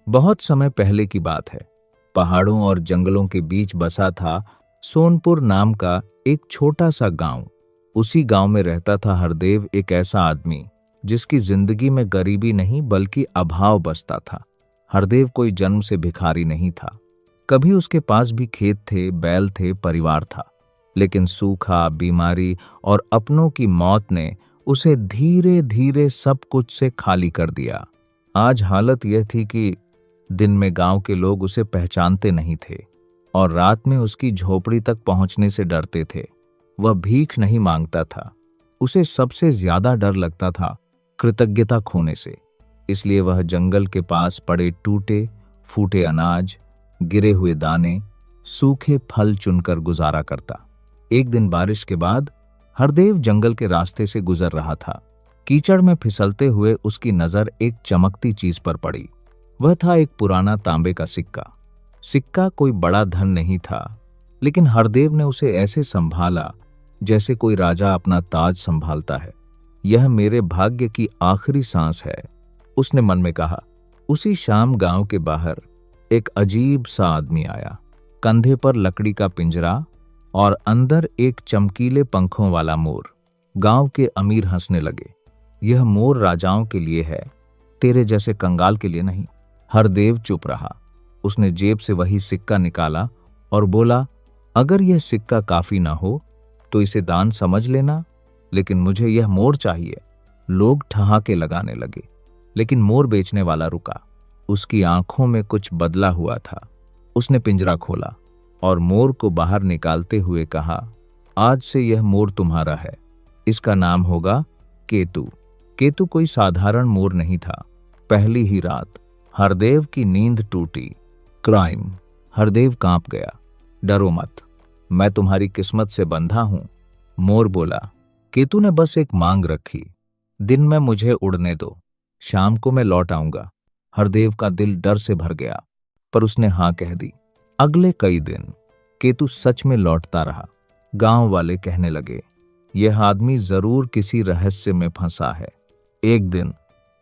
बहुत समय पहले की बात है। पहाड़ों और जंगलों के बीच बसा था सोनपुर नाम का एक छोटा सा गांव। उसी गांव में रहता था हरदेव, एक ऐसा आदमी जिसकी जिंदगी में गरीबी नहीं बल्कि अभाव बसता था। हरदेव कोई जन्म से भिखारी नहीं था। कभी उसके पास भी खेत थे, बैल थे, परिवार था। लेकिन सूखा, बीमारी और अपनों की मौत ने उसे धीरे धीरे सब कुछ से खाली कर दिया। आज हालत यह थी कि दिन में गांव के लोग उसे पहचानते नहीं थे और रात में उसकी झोपड़ी तक पहुंचने से डरते थे। वह भीख नहीं मांगता था। उसे सबसे ज्यादा डर लगता था कृतज्ञता खोने से। इसलिए वह जंगल के पास पड़े टूटे फूटे अनाज, गिरे हुए दाने, सूखे फल चुनकर गुजारा करता। एक दिन बारिश के बाद हरदेव जंगल के रास्ते से गुजर रहा था। कीचड़ में फिसलते हुए उसकी नजर एक चमकती चीज पर पड़ी। वह था एक पुराना तांबे का सिक्का। सिक्का कोई बड़ा धन नहीं था, लेकिन हरदेव ने उसे ऐसे संभाला जैसे कोई राजा अपना ताज संभालता है। यह मेरे भाग्य की आखिरी सांस है, उसने मन में कहा। उसी शाम गांव के बाहर एक अजीब सा आदमी आया। कंधे पर लकड़ी का पिंजरा और अंदर एक चमकीले पंखों वाला मोर। गांव के अमीर हंसने लगे। यह मोर राजाओं के लिए है, तेरे जैसे कंगाल के लिए नहीं। हरदेव चुप रहा। उसने जेब से वही सिक्का निकाला और बोला, अगर यह सिक्का काफी ना हो तो इसे दान समझ लेना, लेकिन मुझे यह मोर चाहिए। लोग ठहाके लगाने लगे, लेकिन मोर बेचने वाला रुका। उसकी आंखों में कुछ बदला हुआ था। उसने पिंजरा खोला और मोर को बाहर निकालते हुए कहा, आज से यह मोर तुम्हारा है। इसका नाम होगा केतु। केतु कोई साधारण मोर नहीं था। पहली ही रात हरदेव की नींद टूटी। क्राइम। हरदेव कांप गया। डरो मत, मैं तुम्हारी किस्मत से बंधा हूं, मोर बोला। केतु ने बस एक मांग रखी, दिन में मुझे उड़ने दो, शाम को मैं लौट आऊंगा। हरदेव का दिल डर से भर गया, पर उसने हां कह दी। अगले कई दिन केतु सच में लौटता रहा। गांव वाले कहने लगे, यह आदमी जरूर किसी रहस्य में फंसा है। एक दिन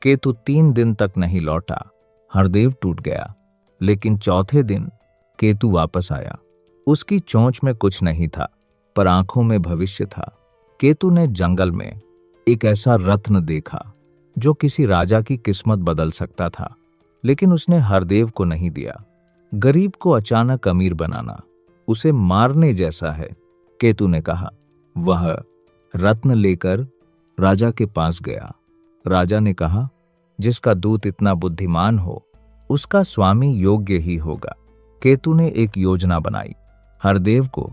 केतु 3 दिन तक नहीं लौटा। हरदेव टूट गया, लेकिन चौथे दिन केतु वापस आया। उसकी चोंच में कुछ नहीं था, पर आंखों में भविष्य था। केतु ने जंगल में एक ऐसा रत्न देखा जो किसी राजा की किस्मत बदल सकता था, लेकिन उसने हरदेव को नहीं दिया। गरीब को अचानक अमीर बनाना उसे मारने जैसा है, केतु ने कहा। वह रत्न लेकर राजा के पास गया। राजा ने कहा, जिसका दूत इतना बुद्धिमान हो उसका स्वामी योग्य ही होगा। केतु ने एक योजना बनाई। हरदेव को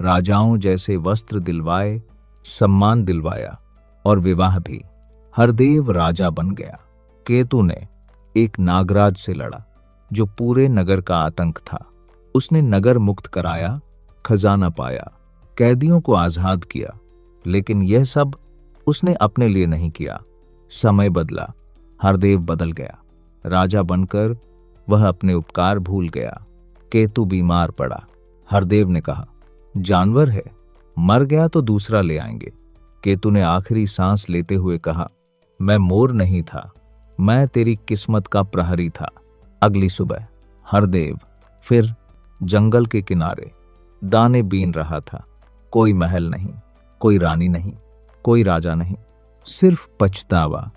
राजाओं जैसे वस्त्र दिलवाए, सम्मान दिलवाया और विवाह भी। हरदेव राजा बन गया। केतु ने एक नागराज से लड़ा जो पूरे नगर का आतंक था। उसने नगर मुक्त कराया, खजाना पाया, कैदियों को आजाद किया, लेकिन यह सब उसने अपने लिए नहीं किया। समय बदला, हरदेव बदल गया। राजा बनकर वह अपने उपकार भूल गया। केतु बीमार पड़ा। हरदेव ने कहा, जानवर है, मर गया तो दूसरा ले आएंगे। केतु ने आखिरी सांस लेते हुए कहा, मैं मोर नहीं था, मैं तेरी किस्मत का प्रहरी था। अगली सुबह हरदेव फिर जंगल के किनारे दाने बीन रहा था। कोई महल नहीं, कोई रानी नहीं, कोई राजा नहीं, सिर्फ पछतावा।